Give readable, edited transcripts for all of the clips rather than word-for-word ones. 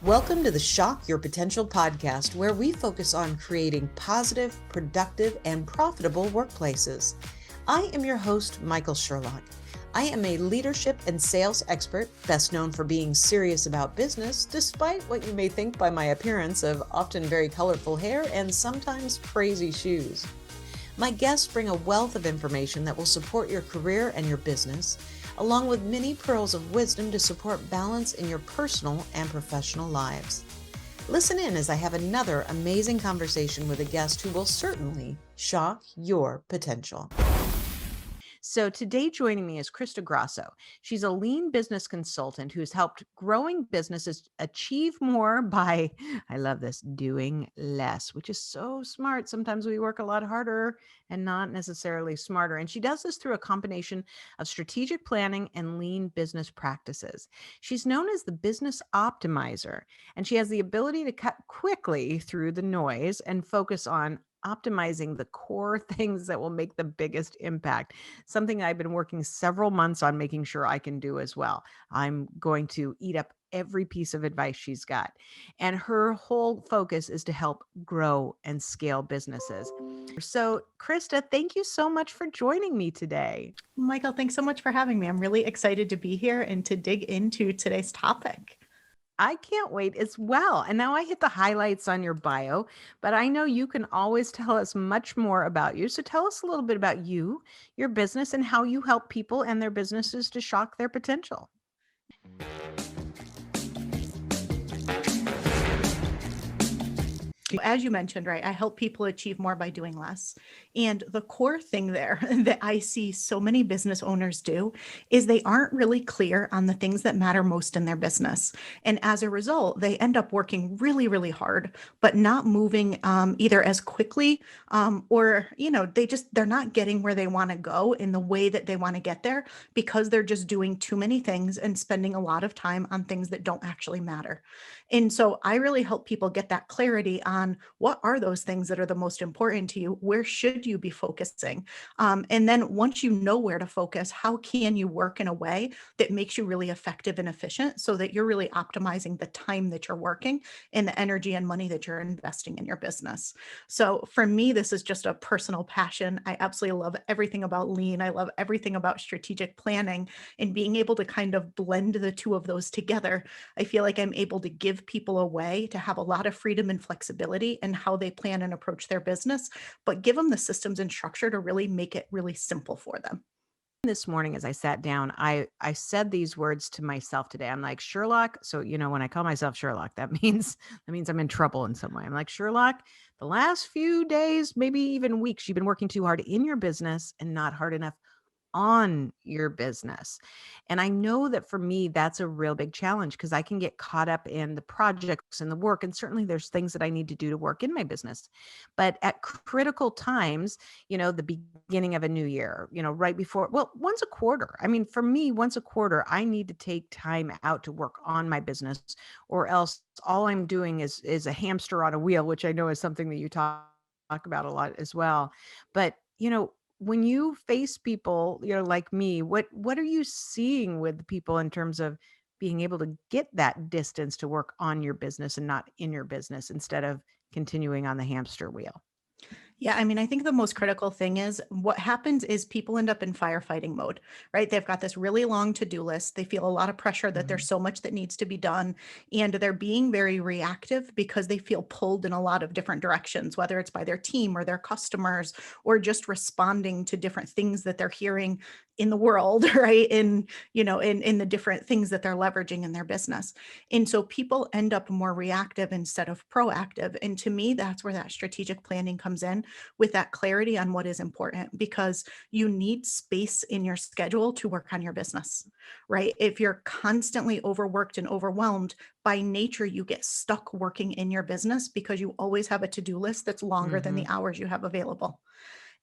Welcome to the Shock Your Potential podcast, where we focus on creating positive, productive, and profitable workplaces. I am your host, Michael Sherlock. I am a leadership and sales expert, best known for being serious about business, despite what you may think by my appearance of often very colorful hair and sometimes crazy shoes. My guests bring a wealth of information that will support your career and your business, along with many pearls of wisdom to support balance in your personal and professional lives. Listen in as I have another amazing conversation with a guest who will certainly shock your potential. So today joining me is Crista Grasso. She's a lean business consultant who's helped growing businesses achieve more by, I love this, doing less, which is so smart. Sometimes we work a lot harder and not necessarily smarter. And she does this through a combination of strategic planning and lean business practices. She's known as the business optimizer, and she has the ability to cut quickly through the noise and focus on optimizing the core things that will make the biggest impact. Something I've been working several months on making sure I can do as well. I'm going to eat up every piece of advice she's got. And her whole focus is to help grow and scale businesses. So, Crista, thank you so much for joining me today. Michael, thanks so much for having me. I'm really excited to be here and to dig into today's topic. I can't wait as well. And now I hit the highlights on your bio, but I know you can always tell us much more about you. So tell us a little bit about you, your business, and how you help people and their businesses to shock their potential. As you mentioned, right, I help people achieve more by doing less. And the core thing there that I see so many business owners do is they aren't really clear on the things that matter most in their business. And as a result, they end up working really, really hard, but not moving either as quickly or, they're not getting where they want to go in the way that they want to get there because they're just doing too many things and spending a lot of time on things that don't actually matter. And so I really help people get that clarity on what are those things that are the most important to you? Where should you be focusing? And then once you know where to focus, how can you work in a way that makes you really effective and efficient so that you're really optimizing the time that you're working and the energy and money that you're investing in your business? So for me, this is just a personal passion. I absolutely love everything about lean. I love everything about strategic planning and being able to kind of blend the two of those together. I feel like I'm able to give people a way to have a lot of freedom and flexibility in how they plan and approach their business, but give them the systems and structure to really make it really simple for them. This morning as I sat down, I said these words to myself today. I'm like, Sherlock. So, when I call myself Sherlock, that means I'm in trouble in some way. I'm like, Sherlock, the last few days, maybe even weeks, you've been working too hard in your business and not hard enough on your business. And I know that for me, that's a real big challenge because I can get caught up in the projects and the work. And certainly there's things that I need to do to work in my business. But at critical times, the beginning of a new year, right before, well, once a quarter. I mean, for me, once a quarter, I need to take time out to work on my business, or else all I'm doing is a hamster on a wheel, which I know is something that you talk about a lot as well. But, when you face people, like me, what are you seeing with people in terms of being able to get that distance to work on your business and not in your business instead of continuing on the hamster wheel? Yeah, I mean, I think the most critical thing is what happens is people end up in firefighting mode, right? They've got this really long to-do list. They feel a lot of pressure that there's Mhm. so much that needs to be done, and they're being very reactive because they feel pulled in a lot of different directions, whether it's by their team or their customers or just responding to different things that they're hearing in the world, right? In the different things that they're leveraging in their business. And so people end up more reactive instead of proactive. And to me, that's where that strategic planning comes in with that clarity on what is important because you need space in your schedule to work on your business, right? If you're constantly overworked and overwhelmed, by nature, you get stuck working in your business because you always have a to do list that's longer than the Mhm. hours you have available.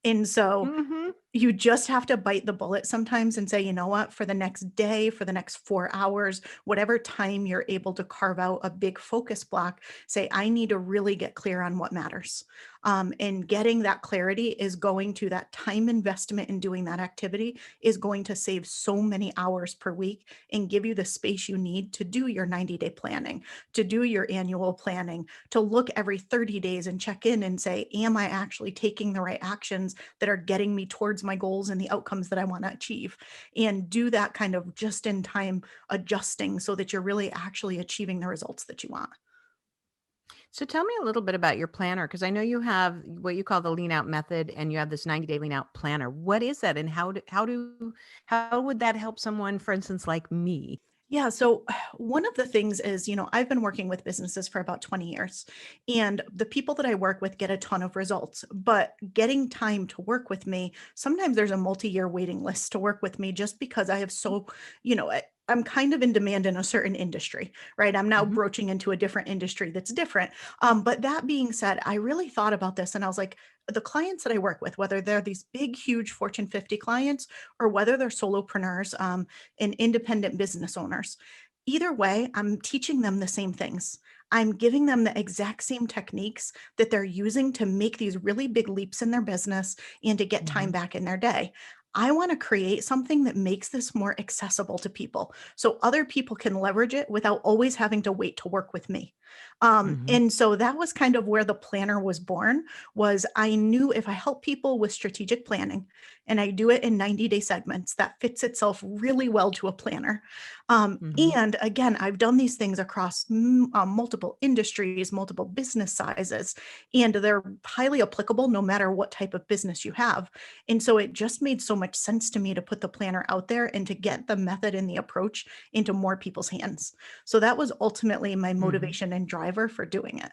And so Mhm. you just have to bite the bullet sometimes and say, you know what, for the next day, for the next 4 hours, whatever time you're able to carve out a big focus block, say, I need to really get clear on what matters. And getting that clarity is going to that time investment in doing that activity is going to save so many hours per week and give you the space you need to do your 90-day planning, to do your annual planning, to look every 30 days and check in and say, am I actually taking the right actions that are getting me towards my goals and the outcomes that I want to achieve? And do that kind of just in time adjusting so that you're really actually achieving the results that you want. So tell me a little bit about your planner, because I know you have what you call the lean out method and you have this 90-day lean out planner. What is that and how would that help someone, for instance, like me? Yeah. So one of the things is, I've been working with businesses for about 20 years, and the people that I work with get a ton of results. But getting time to work with me, sometimes there's a multi-year waiting list to work with me just because I have I'm kind of in demand in a certain industry, right? I'm now Mhm. broaching into a different industry that's different. But that being said, I really thought about this and I was like, the clients that I work with, whether they're these big, huge Fortune 50 clients or whether they're solopreneurs, and independent business owners. Either way, I'm teaching them the same things. I'm giving them the exact same techniques that they're using to make these really big leaps in their business and to get time Mhm. back in their day. I want to create something that makes this more accessible to people so other people can leverage it without always having to wait to work with me. Mhm. And so that was kind of where the planner was born. Was I knew if I help people with strategic planning and I do it in 90-day segments, that fits itself really well to a planner. Mhm. And again, I've done these things across multiple industries, multiple business sizes, and they're highly applicable no matter what type of business you have. And so it just made so much sense to me to put the planner out there and to get the method and the approach into more people's hands. So that was ultimately my Mhm. motivation and driver for doing it.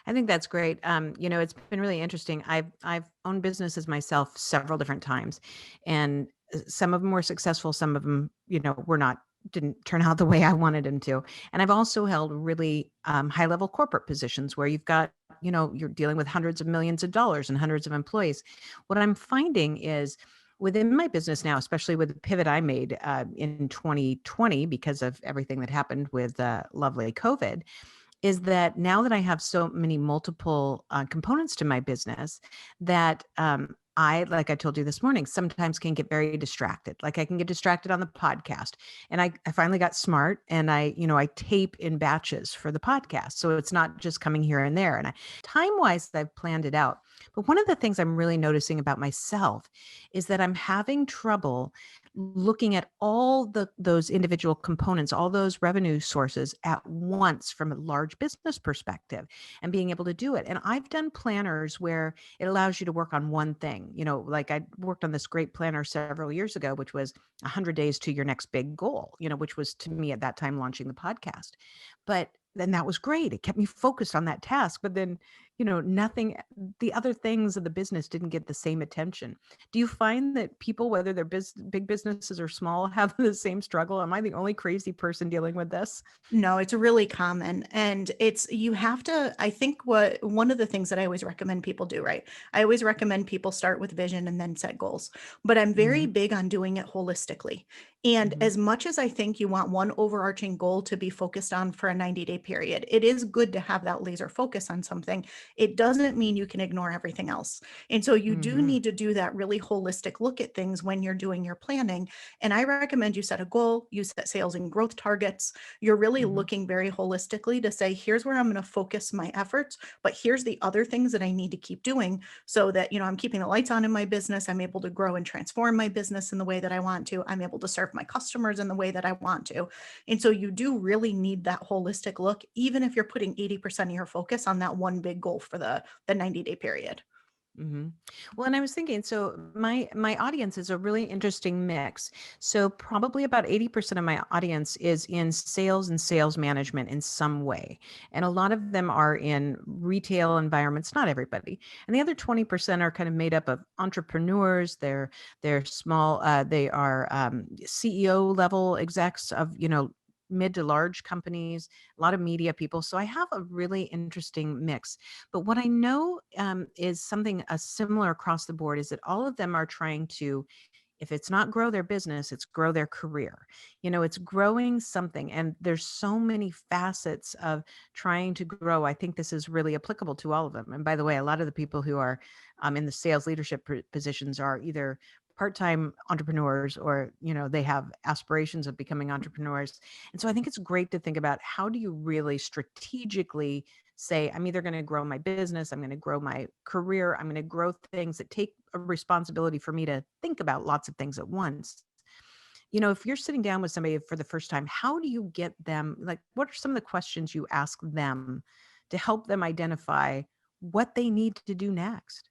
I think that's great. It's been really interesting. I've owned businesses myself several different times, and some of them were successful. Some of them, were not didn't turn out the way I wanted them to. And I've also held really high level corporate positions where you've got, you're dealing with hundreds of millions of dollars and hundreds of employees. What I'm finding is within my business now, especially with the pivot I made in 2020 because of everything that happened with lovely COVID, is that now that I have so many multiple components to my business that like I told you this morning, sometimes can get very distracted. Like I can get distracted on the podcast. And I finally got smart and I tape in batches for the podcast. So it's not just coming here and there. And time wise, I've planned it out. But one of the things I'm really noticing about myself is that I'm having trouble looking at all those individual components, all those revenue sources at once from a large business perspective and being able to do it. And I've done planners where it allows you to work on one thing. Like I worked on this great planner several years ago, which was 100 days to your next big goal, which was to me at that time launching the podcast. But then that was great. It kept me focused on that task. But then, nothing, the other things of the business didn't get the same attention. Do you find that people, whether they're big businesses or small, have the same struggle? Am I the only crazy person dealing with this? No, it's really common. And you have to, I think one of the things that I always recommend people do, right? I always recommend people start with vision and then set goals, but I'm very Mhm. big on doing it holistically. And Mhm. as much as I think you want one overarching goal to be focused on for a 90-day period, it is good to have that laser focus on something. It doesn't mean you can ignore everything else. And so you do Mhm. need to do that really holistic look at things when you're doing your planning. And I recommend you set a goal, you set sales and growth targets. You're really Mhm. looking very holistically to say, here's where I'm going to focus my efforts, but here's the other things that I need to keep doing so that, I'm keeping the lights on in my business. I'm able to grow and transform my business in the way that I want to. I'm able to serve my customers in the way that I want to. And so you do really need that holistic look, even if you're putting 80% of your focus on that one big goal for the 90-day period. Mhm. Well, and I was thinking, so my audience is a really interesting mix. So probably about 80% of my audience is in sales and sales management in some way. And a lot of them are in retail environments, not everybody. And the other 20% are kind of made up of entrepreneurs. They're small, they are CEO level execs of, mid to large companies, a lot of media people. So I have a really interesting mix. But what I know is something similar across the board is that all of them are trying to If it's not grow their business, it's grow their career. It's growing something. And there's so many facets of trying to grow. I think this is really applicable to all of them. And by the way, a lot of the people who are in the sales leadership positions are either part-time entrepreneurs or they have aspirations of becoming entrepreneurs. And so I think it's great to think about, how do you really strategically say, I'm either going to grow my business, I'm going to grow my career, I'm going to grow things that take a responsibility for me to think about lots of things at once. If you're sitting down with somebody for the first time, how do you get them, like, what are some of the questions you ask them to help them identify what they need to do next?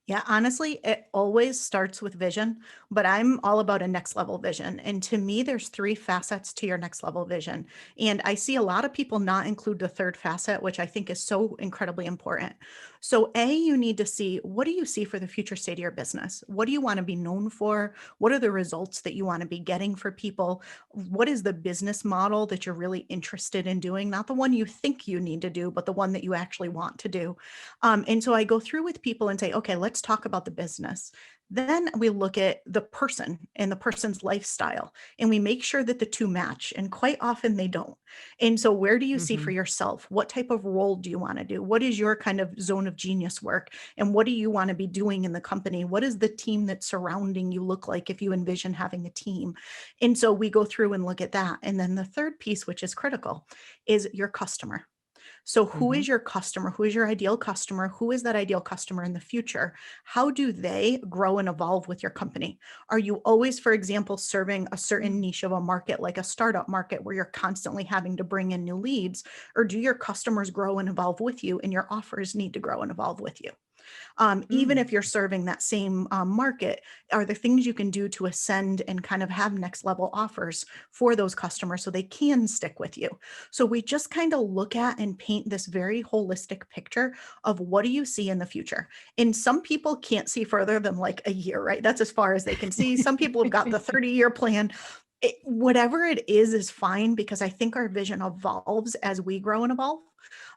Yeah, honestly, it always starts with vision, but I'm all about a next level vision. And to me, there's three facets to your next level vision. And I see a lot of people not include the third facet, which I think is so incredibly important. So, A, you need to see, what do you see for the future state of your business? What do you want to be known for? What are the results that you want to be getting for people? What is the business model that you're really interested in doing? Not the one you think you need to do, but the one that you actually want to do. And so I go through with people and say, okay, let's talk about the business. Then we look at the person and the person's lifestyle, and we make sure that the two match. And quite often they don't. And so, where do you see for Hmm. yourself? What type of role do you want to do? What is your kind of zone of genius work? And what do you want to be doing in the company? What does the team that's surrounding you look like if you envision having a team? And so, we go through and look at that. And then the third piece, which is critical, is your customer. So, who Hmm. is your customer? Who is your ideal customer? Who is that ideal customer in the future? How do they grow and evolve with your company? Are you always, for example, serving a certain niche of a market, like a startup market where you're constantly having to bring in new leads? Or do your customers grow and evolve with you and your offers need to grow and evolve with you? Even Mm. if you're serving that same market, are there things you can do to ascend and kind of have next level offers for those customers so they can stick with you? So we just kind of look at and paint this very holistic picture of, what do you see in the future? And some people can't see further than like a year, right? That's as far as they can see. Some people have got the 30-year plan. Whatever it is fine, because I think our vision evolves as we grow and evolve.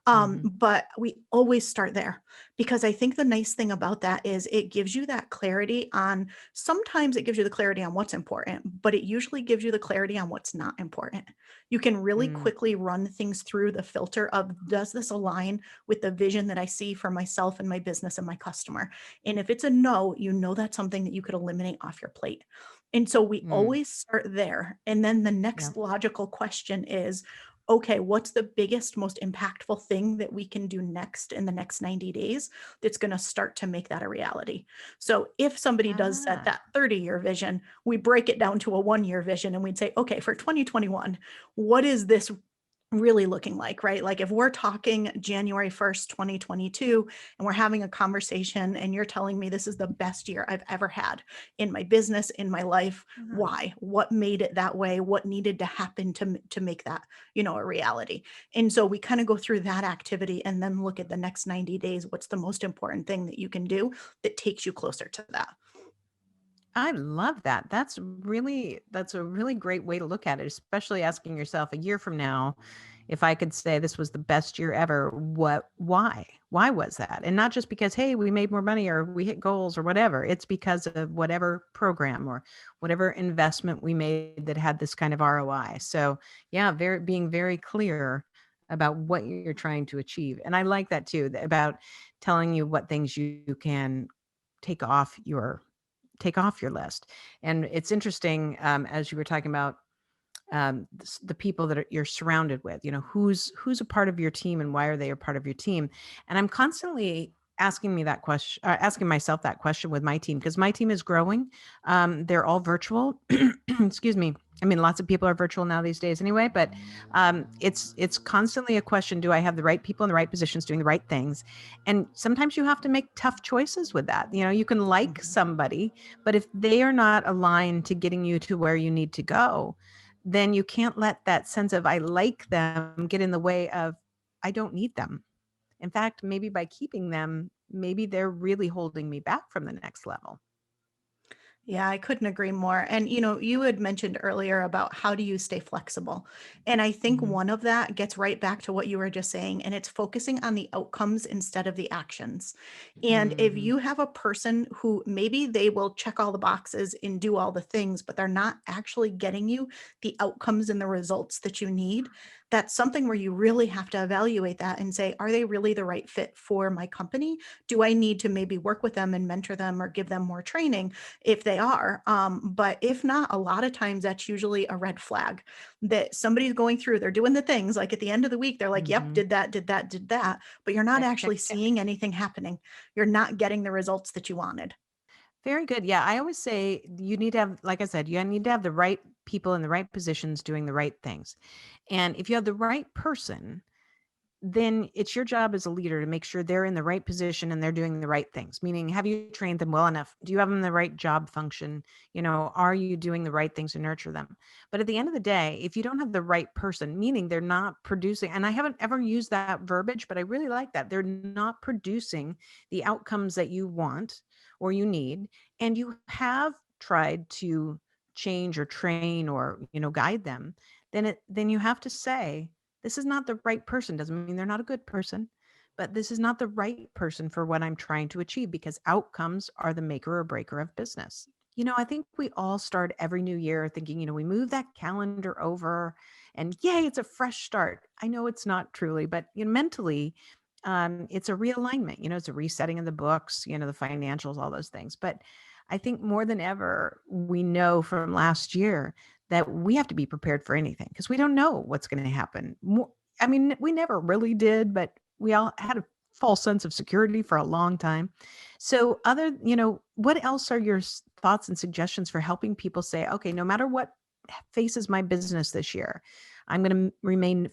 Hmm. But we always start there, because I think the nice thing about that is it gives you that clarity on, sometimes it gives you the clarity on what's important, but it usually gives you the clarity on what's not important. You can really Mm. quickly run things through the filter of, does this align with the vision that I see for myself and my business and my customer? And if it's a no, you know that's something that you could eliminate off your plate. And so we Mm. always start there. And then the Yeah. next logical question is, okay, what's the biggest, most impactful thing that we can do next in the next 90 days that's going to start to make that a reality? So if somebody does set Ah. that 30-year vision, we break it down to a 1-year vision and we'd say, okay, for 2021, what is this really looking like, right? Like if we're talking January 1st, 2022, and we're having a conversation and you're telling me this is the best year I've ever had in my business, in my life, Ah. why? What made it that way? What needed to happen to make that, a reality? And so we kind of go through that activity and then look at the next 90 days. What's the most important thing that you can do that takes you closer to that? I love that. That's a really great way to look at it, especially asking yourself a year from now, if I could say this was the best year ever, why was that? And not just because, hey, we made more money or we hit goals or whatever. It's because of whatever program or whatever investment we made that had this kind of ROI. So yeah, being very clear about what you're trying to achieve. And I like that too, about telling you what things you can take off your take off your list. And it's interesting, as you were talking about the people that you're surrounded with, who's a part of your team and why are they a part of your team? And I'm constantly asking myself that question with my team, because my team is growing. They're all virtual. Excuse me. I mean, lots of people are virtual now these days anyway, but it's constantly a question: do I have the right people in the right positions doing the right things? And sometimes you have to make tough choices with that. You can like Mhm. somebody, but if they are not aligned to getting you to where you need to go, then you can't let that sense of I like them get in the way of I don't need them. In fact, maybe by keeping them, maybe they're really holding me back from the next level. Yeah, I couldn't agree more. And, you had mentioned earlier about how do you stay flexible? And I think Mhm. one of that gets right back to what you were just saying, and it's focusing on the outcomes instead of the actions. And if Mhm. you have a person who maybe they will check all the boxes and do all the things, but they're not actually getting you the outcomes and the results that you need, that's something where you really have to evaluate that and say, are they really the right fit for my company? Do I need to maybe work with them and mentor them or give them more training if they are? But if not, a lot of times that's usually a red flag that somebody's going through, they're doing the things like at the end of the week, they're like, yep, Mhm. did that, did that, did that. But you're not Check, check, actually check. seeing anything happening. You're not getting the results that you wanted. Very good. Yeah, I always say you need to have, like I said, you need to have the right people in the right positions doing the right things. And if you have the right person, then it's your job as a leader to make sure they're in the right position and they're doing the right things. Meaning, have you trained them well enough? Do you have them in the right job function? Are you doing the right things to nurture them? But at the end of the day, if you don't have the right person, meaning they're not producing, and I haven't ever used that verbiage, but I really like that. They're not producing the outcomes that you want or you need, and you have tried to change or train or, guide them, then you have to say, this is not the right person. Doesn't mean they're not a good person, but this is not the right person for what I'm trying to achieve, because outcomes are the maker or breaker of business. I think we all start every new year thinking, we move that calendar over and yay, it's a fresh start. I know it's not truly, but mentally, it's a realignment. It's a resetting of the books, the financials, all those things. But I think more than ever, we know from last year that we have to be prepared for anything because we don't know what's going to happen. I mean, we never really did, but we all had a false sense of security for a long time. So, what else are your thoughts and suggestions for helping people say, okay, no matter what faces my business this year, I'm going to remain,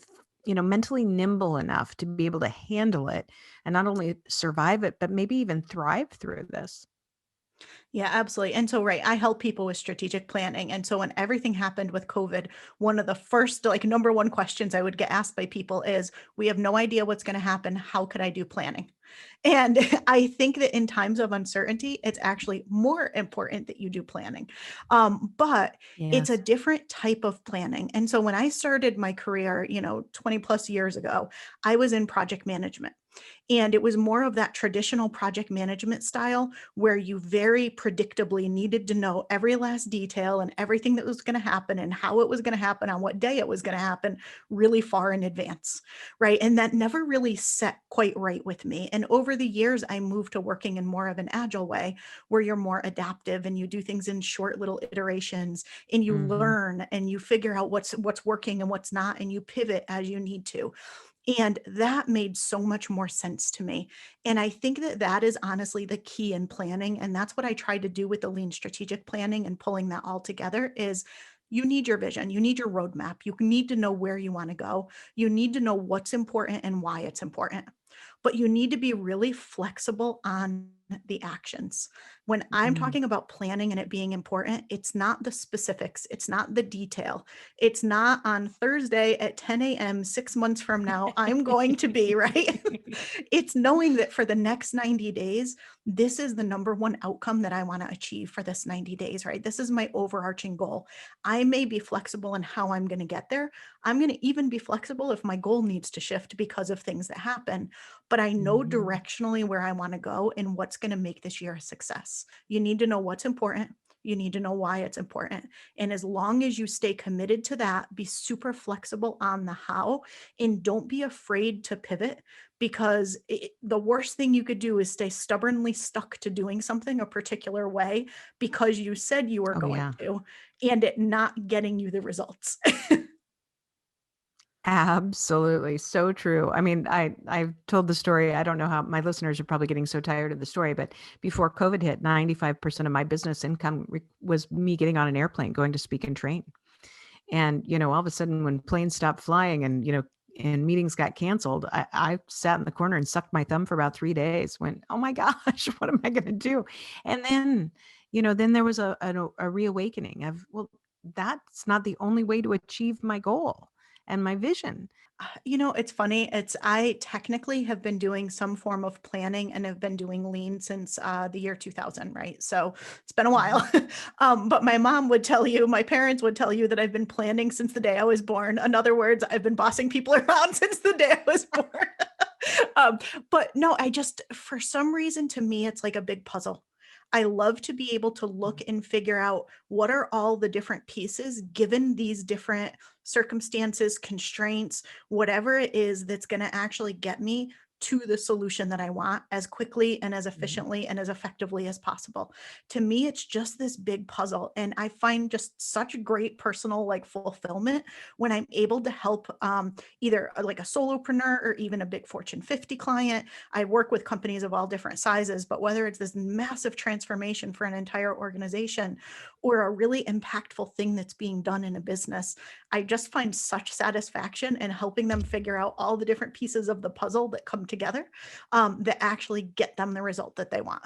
mentally nimble enough to be able to handle it and not only survive it, but maybe even thrive through this? Yeah, absolutely. And so, right, I help people with strategic planning. And so, when everything happened with COVID, one of the first, like, number one questions I would get asked by people is, we have no idea what's going to happen. How could I do planning? And I think that in times of uncertainty, it's actually more important that you do planning. But it's a Yes. different type of planning. And so when I started my career, 20 plus years ago, I was in project management. And it was more of that traditional project management style where you very predictably needed to know every last detail and everything that was going to happen and how it was going to happen, on what day it was going to happen, really far in advance. Right. And that never really set quite right with me. And over the years, I moved to working in more of an agile way where you're more adaptive and you do things in short little iterations and you Hmm. learn and you figure out what's working and what's not, and you pivot as you need to. And that made so much more sense to me. And I think that that is honestly the key in planning. And that's what I tried to do with the lean strategic planning and pulling that all together is you need your vision, you need your roadmap, you need to know where you want to go, you need to know what's important and why it's important. But you need to be really flexible on the actions. When I'm Hmm. talking about planning and it being important, it's not the specifics, it's not the detail. It's not on Thursday at 10 a.m., 6 months from now, I'm going to be, right? It's knowing that for the next 90 days, this is the number one outcome that I want to achieve for this 90 days, right? This is my overarching goal. I may be flexible in how I'm going to get there. I'm going to even be flexible if my goal needs to shift because of things that happen. But I know Hmm. directionally where I want to go and what's going to make this year a success. You need to know what's important. You need to know why it's important. And as long as you stay committed to that, be super flexible on the how and don't be afraid to pivot, because the worst thing you could do is stay stubbornly stuck to doing something a particular way because you said you were Oh, going yeah. to and it not getting you the results. Absolutely. So true. I mean, I've told the story. I don't know how my listeners are probably getting so tired of the story, but before COVID hit, 95% of my business income was me getting on an airplane, going to speak and train. And, all of a sudden when planes stopped flying and, and meetings got canceled, I sat in the corner and sucked my thumb for about 3 days, went, oh my gosh, what am I going to do? And then, then there was a reawakening of, well, that's not the only way to achieve my goal. and my vision. It's funny. I technically have been doing some form of planning and have been doing lean since the year 2000, right? So it's been a while. But my parents would tell you that I've been planning since the day I was born. In other words, I've been bossing people around since the day I was born. But no, for some reason, to me, it's like a big puzzle. I love to be able to look and figure out what are all the different pieces given these different circumstances, constraints, whatever it is that's going to actually get me to the solution that I want as quickly and as efficiently and as effectively as possible. To me, it's just this big puzzle. And I find just such great personal fulfillment when I'm able to help either like a solopreneur or even a big Fortune 50 client. I work with companies of all different sizes, but whether it's this massive transformation for an entire organization or a really impactful thing that's being done in a business, I just find such satisfaction in helping them figure out all the different pieces of the puzzle that come together that actually get them the result that they want.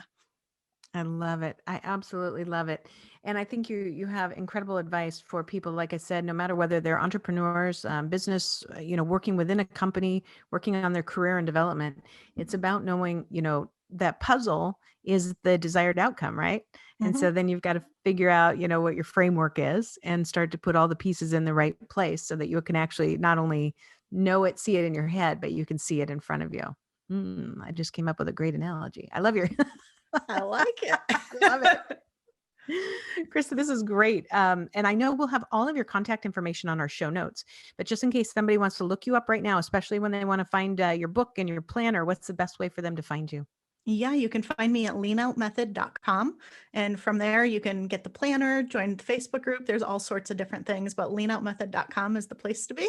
I love it. I absolutely love it. And I think you have incredible advice for people, like I said, no matter whether they're entrepreneurs, business, working within a company, working on their career and development. It's about knowing, that puzzle is the desired outcome, right? And so then you've got to figure out, what your framework is and start to put all the pieces in the right place so that you can actually not only know it, see it in your head, but you can see it in front of you. I just came up with a great analogy. I love your I like it. I love it. Crista, this is great. And I know we'll have all of your contact information on our show notes, but just in case somebody wants to look you up right now, especially when they want to find your book and your planner, what's the best way for them to find you? Yeah, you can find me at leanoutmethod.com. And from there, you can get the planner, join the Facebook group. There's all sorts of different things, but leanoutmethod.com is the place to be.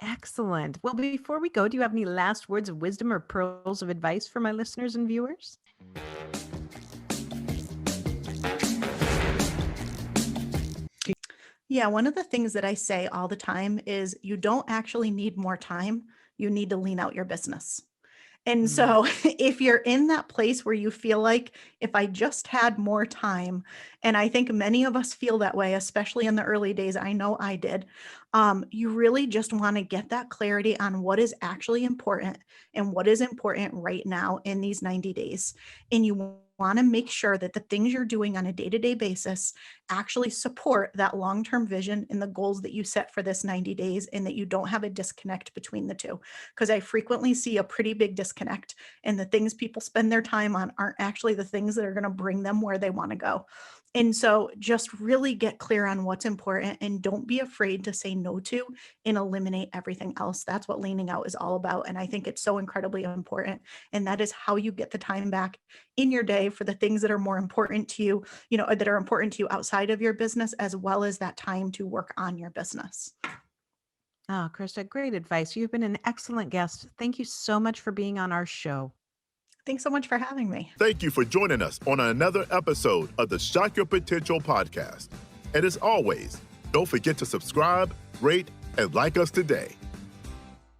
Excellent. Well, before we go, do you have any last words of wisdom or pearls of advice for my listeners and viewers? Yeah, one of the things that I say all the time is you don't actually need more time. You need to lean out your business. And so if you're in that place where you feel like if I just had more time, and I think many of us feel that way, especially in the early days, I know I did, you really just want to get that clarity on what is actually important and what is important right now in these 90 days. And you want to make sure that the things you're doing on a day-to-day basis actually support that long-term vision and the goals that you set for this 90 days, and that you don't have a disconnect between the two. Because I frequently see a pretty big disconnect, and the things people spend their time on aren't actually the things that are going to bring them where they want to go. And so just really get clear on what's important and don't be afraid to say no to and eliminate everything else. That's what leaning out is all about. And I think it's so incredibly important. And that is how you get the time back in your day for the things that are more important to you, that are important to you outside of your business, as well as that time to work on your business. Oh, Crista, great advice. You've been an excellent guest. Thank you so much for being on our show. Thanks so much for having me. Thank you for joining us on another episode of the Shock Your Potential podcast. And as always, don't forget to subscribe, rate, and like us today.